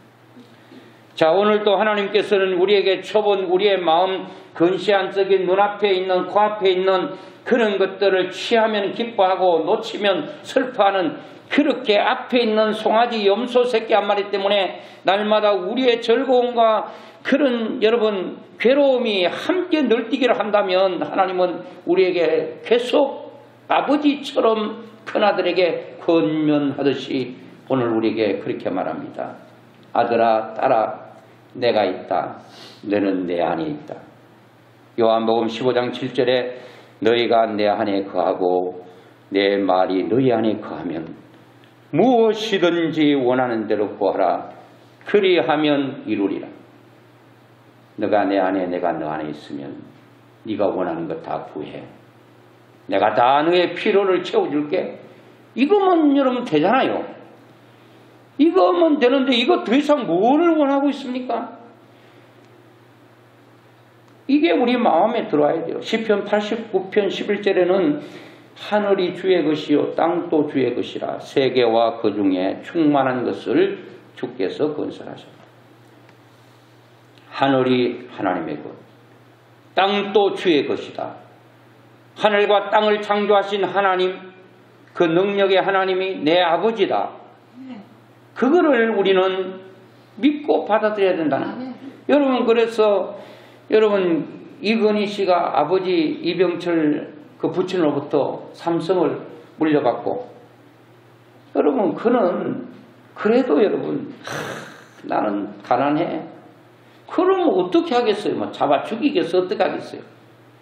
자, 오늘도 하나님께서는 우리에게 초본 우리의 마음 근시안적인 눈앞에 있는 코앞에 있는 그런 것들을 취하면 기뻐하고 놓치면 슬퍼하는 그렇게 앞에 있는 송아지 염소 새끼 한 마리 때문에 날마다 우리의 즐거움과 그런 여러분 괴로움이 함께 늘뛰기를 한다면 하나님은 우리에게 계속 아버지처럼 큰아들에게 권면하듯이 오늘 우리에게 그렇게 말합니다. 아들아 딸아 내가 있다. 너는 내 안에 있다. 요한복음 15장 7절에 너희가 내 안에 거하고 내 말이 너희 안에 거하면 무엇이든지 원하는 대로 구하라. 그리하면 이루리라. 너가 내 안에 내가 너 안에 있으면 네가 원하는 것 다 구해. 내가 다 너의 필요를 채워줄게. 이거면 여러분 되잖아요. 이거면 되는데 이거 더 이상 뭐를 원하고 있습니까? 이게 우리 마음에 들어와야 돼요. 시편 89편 11절에는 하늘이 주의 것이요 땅도 주의 것이라 세계와 그 중에 충만한 것을 주께서 건설하셨다. 하늘이 하나님의 것, 땅도 주의 것이다. 하늘과 땅을 창조하신 하나님, 그 능력의 하나님이 내 아버지다. 그거를 우리는 믿고 받아들여야 된다는 거예요. 여러분, 그래서 여러분 이건희 씨가 아버지 이병철 그 부친으로부터 삼성을 물려받고, 여러분 그는 그래도 여러분 나는 가난해. 그러면 어떻게 하겠어요? 뭐 잡아 죽이겠어? 어떻게 하겠어요?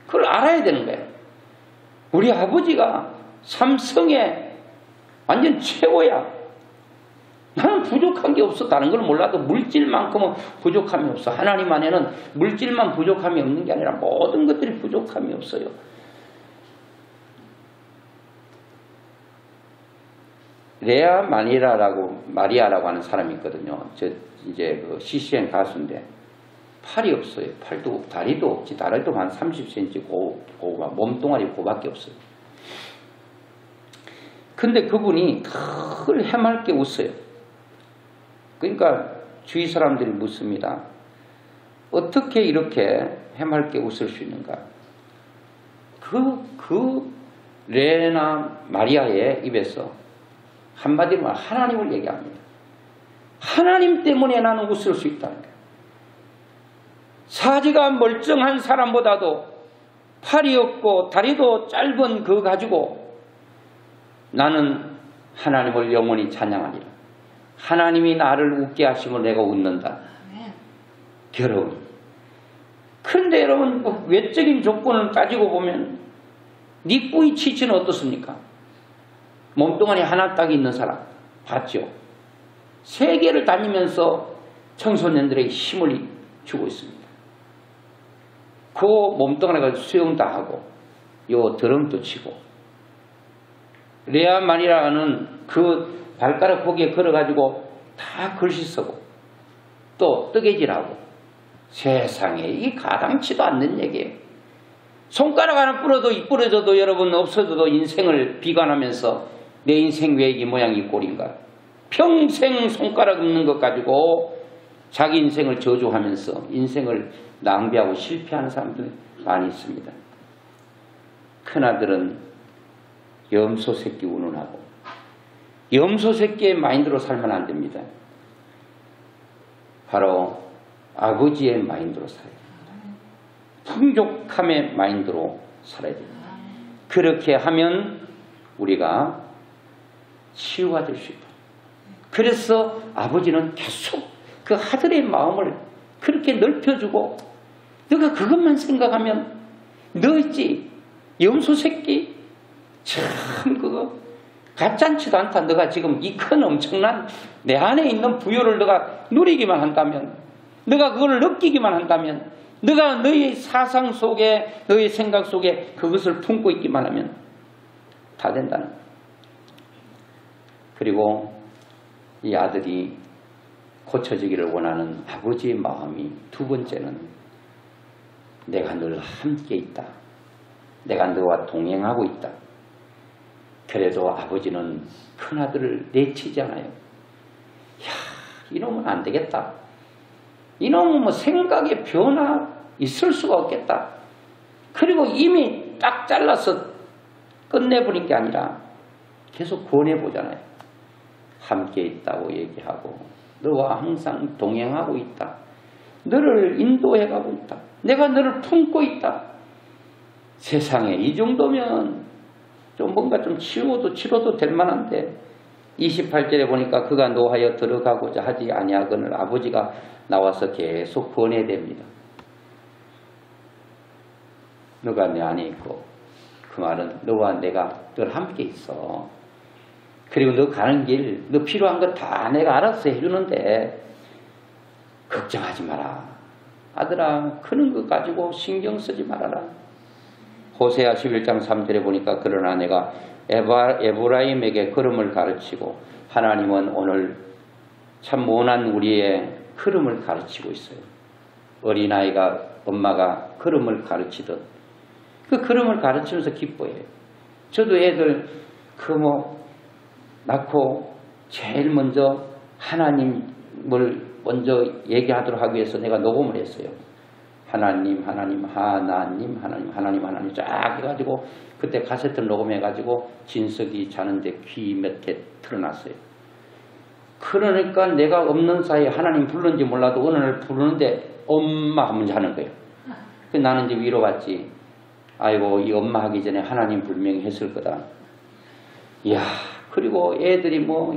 그걸 알아야 되는 거예요. 우리 아버지가 삼성의 완전 최고야. 나는 부족한 게 없어. 다른 걸 몰라도 물질만큼은 부족함이 없어. 하나님 안에는 물질만 부족함이 없는 게 아니라 모든 것들이 부족함이 없어요. 레아 마리아라고 하는 사람이 있거든요. 이제 그 CCN 가수인데 팔이 없어요. 팔도 없고 다리도 없지. 다리도 한 30cm 고가 몸뚱아리 고밖에 없어요. 근데 그분이 늘 해맑게 웃어요. 그러니까 주위 사람들이 묻습니다. 어떻게 이렇게 해맑게 웃을 수 있는가? 그 레나 마리아의 입에서 한마디로 말 하나님을 얘기합니다. 하나님 때문에 나는 웃을 수 있다는 거예요. 사지가 멀쩡한 사람보다도 팔이 없고 다리도 짧은 그거 가지고 나는 하나님을 영원히 찬양하리라. 하나님이 나를 웃게 하시면 내가 웃는다. 괴로움. 그런데 여러분 외적인 조건을 따지고 보면 네 뿌이 치치는 어떻습니까? 몸뚱아리 하나 딱 있는 사람 봤죠? 세계를 다니면서 청소년들에게 힘을 주고 있습니다. 그 몸뚱아리가 수영도 하고 요 드럼도 치고 레아만이라는 그 발가락 거기에 걸어가지고 다 글씨 쓰고 또 뜨개질하고 세상에 이 가당치도 않는 얘기예요. 손가락 하나 부러져도 여러분 없어져도 인생을 비관하면서 내 인생 왜 이 모양 이 꼴인가. 평생 손가락 없는 것 가지고 자기 인생을 저주하면서 인생을 낭비하고 실패하는 사람들이 많이 있습니다. 큰아들은 염소 새끼 운운하고 염소 새끼의 마인드로 살면 안 됩니다. 바로 아버지의 마인드로 살아야 됩니다. 풍족함의 마인드로 살아야 됩니다. 그렇게 하면 우리가 치유가 될 수 있다. 그래서 아버지는 계속 그 아들의 마음을 그렇게 넓혀주고 너가 그것만 생각하면 너 있지 염소 새끼 참 그거 가짠치도 않다. 너가 지금 이 큰 엄청난 내 안에 있는 부여를 너가 누리기만 한다면 너가 그걸 느끼기만 한다면 너가 너의 사상 속에 너의 생각 속에 그것을 품고 있기만 하면 다 된다는 거예요. 그리고 이 아들이 고쳐지기를 원하는 아버지의 마음이 두 번째는 내가 늘 함께 있다. 내가 너와 동행하고 있다. 그래도 아버지는 큰아들을 내치지 않아요. 야, 이러면 안 되겠다. 이놈은 뭐 생각의 변화 있을 수가 없겠다. 그리고 이미 딱 잘라서 끝내버린 게 아니라 계속 권해보잖아요. 함께 있다고 얘기하고 너와 항상 동행하고 있다. 너를 인도해가고 있다. 내가 너를 품고 있다. 세상에 이 정도면 좀 뭔가 좀 치료도 될 만한데 28절에 보니까 그가 노하여 들어가고자 하지 아니하거늘 아버지가 나와서 계속 권해댑니다. 너가 내 안에 있고 그 말은 너와 내가 늘 함께 있어. 그리고 너 가는 길, 너 필요한 거 다 내가 알아서 해주는데 걱정하지 마라. 아들아, 크는 것 가지고 신경 쓰지 말아라. 호세아 11장 3절에 보니까 그러나 내가 에브라임에게 걸음을 가르치고 하나님은 오늘 참 모난 우리의 걸음을 가르치고 있어요. 어린아이가 엄마가 걸음을 가르치듯 그 걸음을 가르치면서 기뻐해요. 저도 애들 낳고 제일 먼저 하나님을 먼저 얘기하도록 하기 위해서 내가 녹음을 했어요. 하나님 쫙 해가지고 그때 카세트를 녹음해가지고 진석이 자는데 귀 몇 개 틀어놨어요. 그러니까 내가 없는 사이에 하나님 불렀는지 몰라도 어느 날 부르는데 엄마 하면 자는 거예요. 나는 이제 위로받지. 아이고 이 엄마 하기 전에 하나님 분명히 했을 거다. 이야, 그리고 애들이 뭐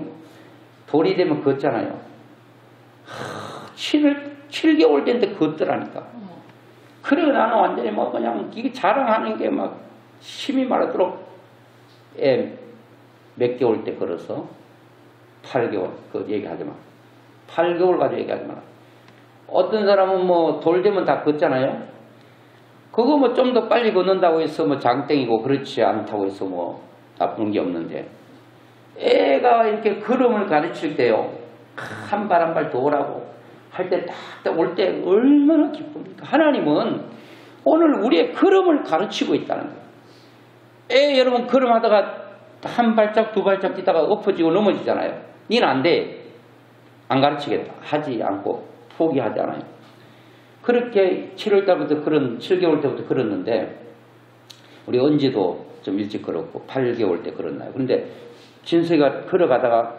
돌이 되면 걷잖아요. 7개월 된데 걷더라니까. 그래 나는 완전히 뭐 그냥 이게 자랑하는 게 막 힘이 말하도록 애 몇 개월 때 걸어서 8개월 그 얘기하지 마. 8개월 가지고 얘기하지 마라. 어떤 사람은 뭐 돌 되면 다 걷잖아요. 그거 뭐 좀 더 빨리 걷는다고 해서 뭐 장땡이고 그렇지 않다고 해서 뭐 나쁜 게 없는데 애가 이렇게 걸음을 가르칠 때요. 한 발 한 발 더 오라고 할 때 딱 올 때 얼마나 기쁩니까? 하나님은 오늘 우리의 걸음을 가르치고 있다는 거예요. 여러분 걸음하다가 한 발짝 두 발짝 뛰다가 엎어지고 넘어지잖아요. 니는 안 돼. 안 가르치겠다. 하지 않고 포기하지 않아요. 그렇게 7개월 때부터 걸었는데 우리 언지도 좀 일찍 걸었고 8개월 때 걸었나요. 그런데 진수가 걸어가다가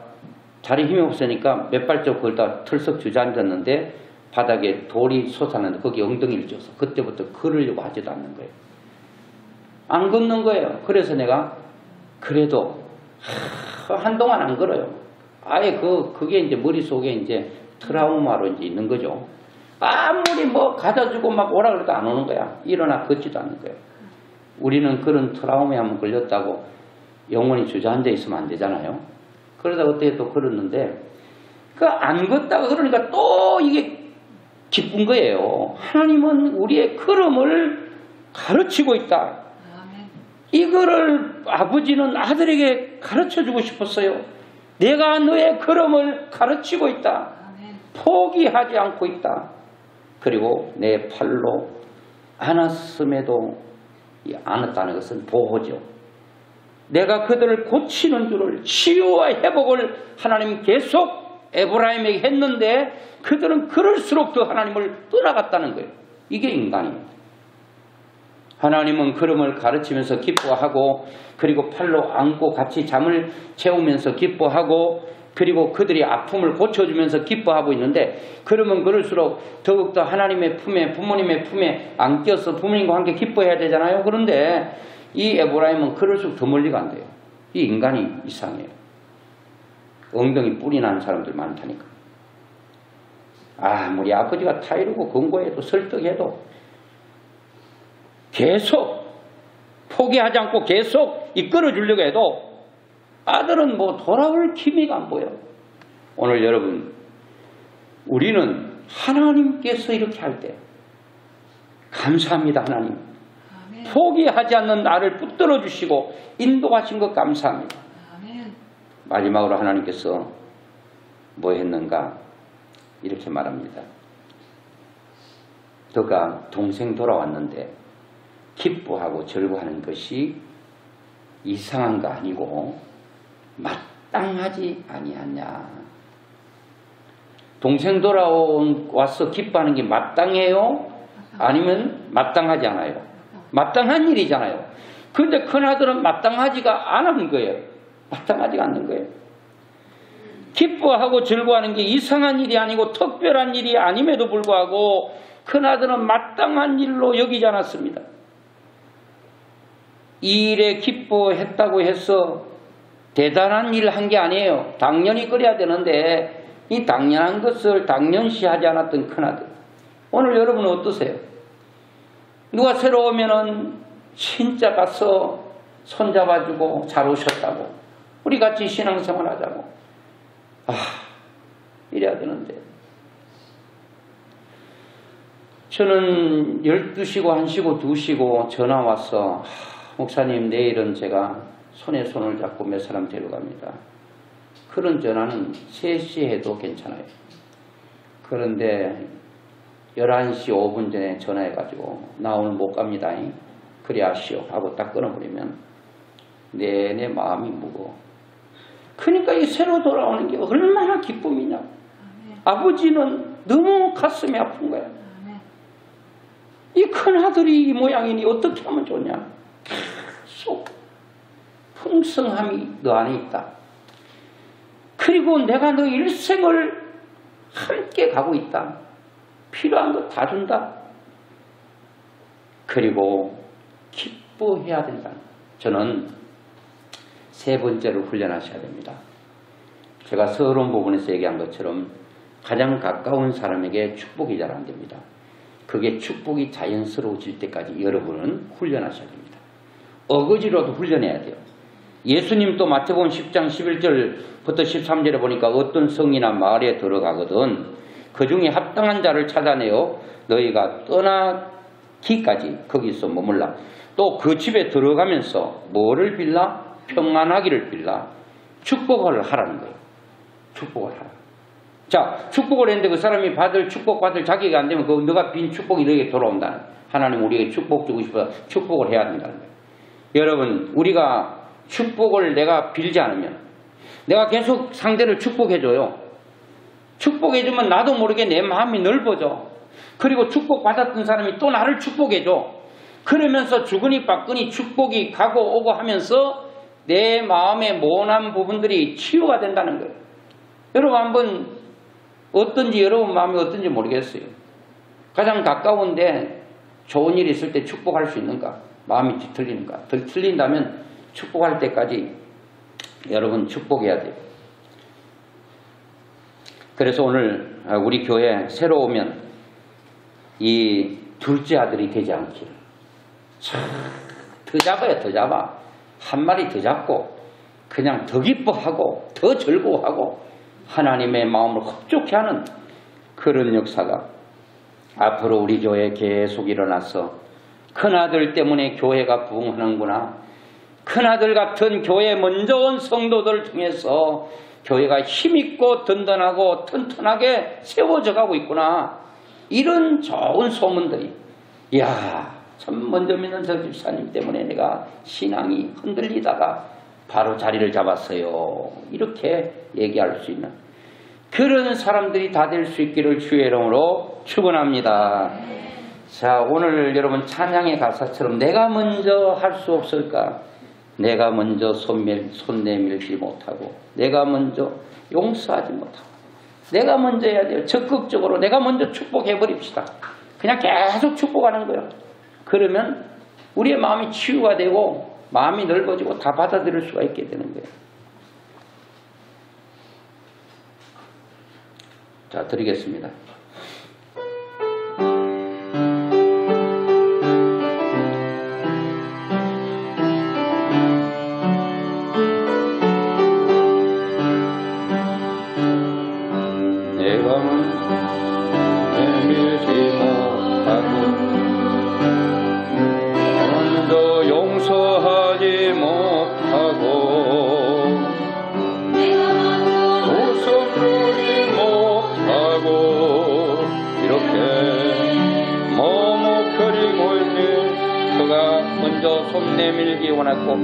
다리 힘이 없으니까 몇 발짝 걸다 털썩 주저앉았는데 바닥에 돌이 솟았는데 거기 엉덩이를 쪄서 그때부터 걸으려고 하지도 않는 거예요. 안 걷는 거예요. 그래서 내가 그래도 한동안 안 걸어요. 아예 그게 이제 머릿속에 이제 트라우마로 이제 있는 거죠. 아무리 뭐 가다 주고 막 오라 그래도 안 오는 거야. 일어나 걷지도 않는 거예요. 우리는 그런 트라우마에 한번 걸렸다고 영원히 주저앉아 있으면 안 되잖아요. 그러다 그때 또 걸었는데 그 안 걷다가 그러니까 또 이게 기쁜 거예요. 하나님은 우리의 걸음을 가르치고 있다. 이거를 아버지는 아들에게 가르쳐주고 싶었어요. 내가 너의 걸음을 가르치고 있다. 포기하지 않고 있다. 그리고 내 팔로 안았음에도 안았다는 것은 보호죠. 내가 그들을 고치는 줄을 치유와 회복을 하나님 계속 에브라임에게 했는데 그들은 그럴수록 더 하나님을 떠나갔다는 거예요. 이게 인간입니다. 하나님은 걸음을 가르치면서 기뻐하고 그리고 팔로 안고 같이 잠을 채우면서 기뻐하고 그리고 그들이 아픔을 고쳐주면서 기뻐하고 있는데 그러면 그럴수록 더욱더 하나님의 품에 부모님의 품에 안겨서 부모님과 함께 기뻐해야 되잖아요. 그런데 이 에브라임은 그럴수록 더 멀리 간대요. 이 인간이 이상해요. 엉덩이 뿔이 나는 사람들 많다니까. 아무리 아버지가 타이르고 권고해도 설득해도 계속 포기하지 않고 계속 이끌어 주려고 해도 아들은 뭐 돌아올 기미가 안 보여. 오늘 여러분 우리는 하나님께서 이렇게 할 때 감사합니다. 하나님 아멘. 포기하지 않는 나를 붙들어 주시고 인도하신 것 감사합니다. 아멘. 마지막으로 하나님께서 뭐 했는가 이렇게 말합니다. 너가 동생 돌아왔는데 기뻐하고 즐거워하는 것이 이상한 거 아니고 마땅하지 아니하냐. 동생 와서 기뻐하는 게 마땅해요? 아니면 마땅하지 않아요? 마땅한 일이잖아요. 그런데 큰아들은 마땅하지가 않은 거예요. 마땅하지가 않는 거예요. 기뻐하고 즐거워하는 게 이상한 일이 아니고 특별한 일이 아님에도 불구하고 큰아들은 마땅한 일로 여기지 않았습니다. 이 일에 기뻐했다고 해서 대단한 일을 한 게 아니에요. 당연히 그래야 되는데 이 당연한 것을 당연시하지 않았던 큰아들. 오늘 여러분은 어떠세요? 누가 새로 오면은 진짜 가서 손잡아주고 잘 오셨다고 우리 같이 신앙생활 하자고 이래야 되는데 저는 12시고 1시고 2시고 전화 와서 목사님 내일은 제가 손에 손을 잡고 몇 사람 데려갑니다. 그런 전화는 3시에 해도 괜찮아요. 그런데 11시 5분 전에 전화해가지고 나 오늘 못 갑니다. 그래 하시오 하고 딱 끊어버리면 내내 마음이 무거워. 그러니까 이 새로 돌아오는 게 얼마나 기쁨이냐. 아버지는 너무 가슴이 아픈 거야. 이 큰아들이 이 모양이니 어떻게 하면 좋냐. 계속 풍성함이 너 안에 있다. 그리고 내가 너 일생을 함께 가고 있다. 필요한 거 다 준다. 그리고 기뻐해야 된다. 저는 3번째로 훈련하셔야 됩니다. 제가 서론 부분에서 얘기한 것처럼 가장 가까운 사람에게 축복이 잘 안 됩니다. 그게 축복이 자연스러워질 때까지 여러분은 훈련하셔야 됩니다. 어거지로도 훈련해야 돼요. 예수님도 마태복음 10장 11절부터 13절에 보니까 어떤 성이나 마을에 들어가거든 그 중에 합당한 자를 찾아내어 너희가 떠나기까지 거기서 머물라. 또 그 집에 들어가면서 뭐를 빌라? 평안하기를 빌라. 축복을 하라는 거예요. 축복을 하라. 자, 축복을 했는데 그 사람이 축복받을 자격이 안 되면 그 너가 빈 축복이 너에게 돌아온다. 하나님 우리에게 축복 주고 싶어서 축복을 해야 된다는 거예요. 여러분, 우리가 축복을 내가 빌지 않으면 내가 계속 상대를 축복해줘요. 축복해주면 나도 모르게 내 마음이 넓어져. 그리고 축복받았던 사람이 또 나를 축복해줘. 그러면서 주거니 받거니 축복이 가고 오고 하면서 내 마음의 모난 부분들이 치유가 된다는 거예요. 여러분 한번 어떤지 여러분 마음이 어떤지 모르겠어요. 가장 가까운데 좋은 일이 있을 때 축복할 수 있는가? 마음이 뒤틀리는가? 틀린다면 축복할 때까지 여러분 축복해야 돼요. 그래서 오늘 우리 교회 새로 오면 이 둘째 아들이 되지 않기를 더 잡아요. 더 잡아. 한 마리 더 잡고 그냥 더 기뻐하고 더 즐거워하고 하나님의 마음을 흡족해 하는 그런 역사가 앞으로 우리 교회에 계속 일어나서 큰아들 때문에 교회가 부흥하는구나. 큰아들 같은 교회에 먼저 온 성도들을 통해서 교회가 힘있고 든든하고 튼튼하게 세워져 가고 있구나. 이런 좋은 소문들이 참 먼저 믿는 저 집사님 때문에 내가 신앙이 흔들리다가 바로 자리를 잡았어요. 이렇게 얘기할 수 있는 그런 사람들이 다 될 수 있기를 주의 이름으로 축원합니다. 자, 오늘 여러분 찬양의 가사처럼 내가 먼저 할 수 없을까? 내가 먼저 손 내밀지 못하고 내가 먼저 용서하지 못하고 내가 먼저 해야 돼요. 적극적으로 내가 먼저 축복해 버립시다. 그냥 계속 축복하는 거예요. 그러면 우리의 마음이 치유가 되고 마음이 넓어지고 다 받아들일 수가 있게 되는 거예요. 자, 드리겠습니다. 손 내밀기 원했고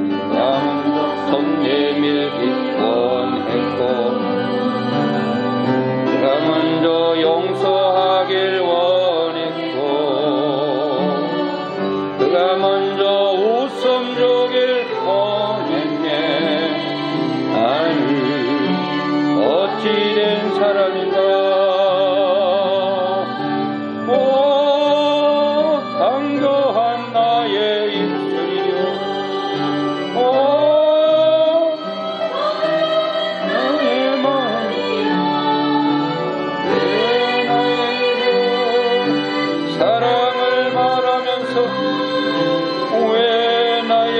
손 내밀기 원했고 그가 먼저 사람인가. 오 강도한 나의 입술이여. 오 나의 마음이 왜 나의 사랑을 말하면서 왜 나의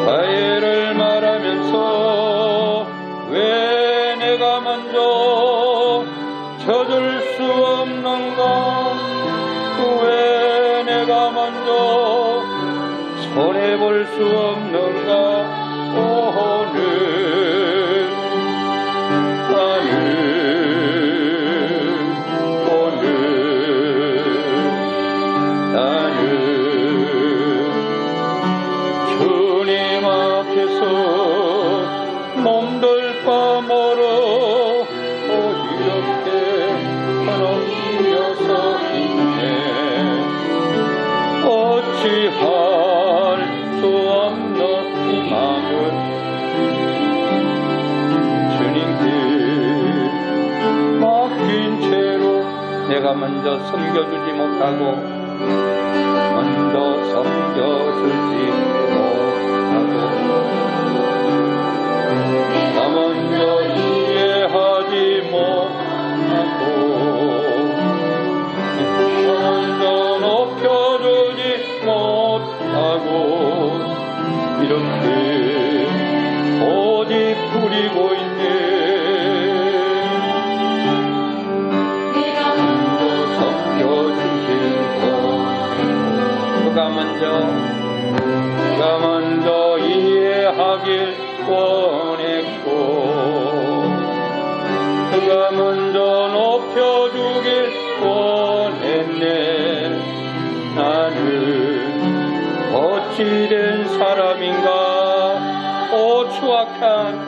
화해를 말하면서 왜 내가 먼저 져줄 수 없는가. 왜 내가 먼저 손해볼 수 없는가. 오늘 나는 주님 앞에서 몸둘 바 멀어 이렇게 하나님여 서 있네. 어찌할 수 없는 이 마음은 주님께 맡긴 채로 내가 먼저 섬겨주지 못하고 먼저 섬겨주지 못하고 나 먼저 이해하지 못하고 나 먼저 높여주지 못하고 이렇게 고집부리고 있네. 먼저 섬겨주실 것 그가 먼저 이해하길 원했고 그가 먼저 높여주길 원했네. 나는 어찌된 사람인가. 오 추악한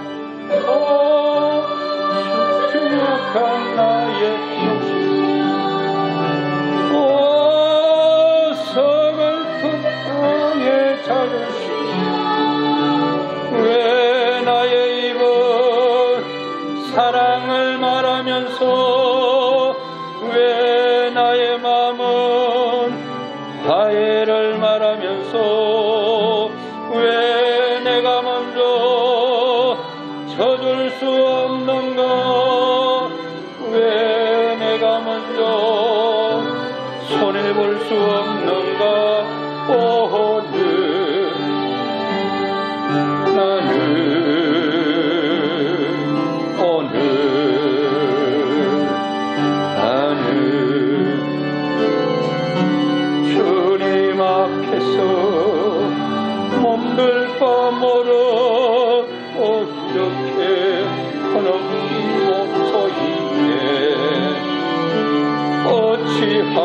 나의 욕심. 오 서글픈 나의 자존심. 왜 나의 입은 사랑을 말하면서 왜 나의 마음은 화해를 말하면서 왜 내가 먼저 져줄 수 없는가. 왜 내가 먼저 손해볼 수 없는가. 오늘 나는 주님 앞에서 몸둘 바 멀어 이렇게 하나님 서 있네. 어찌하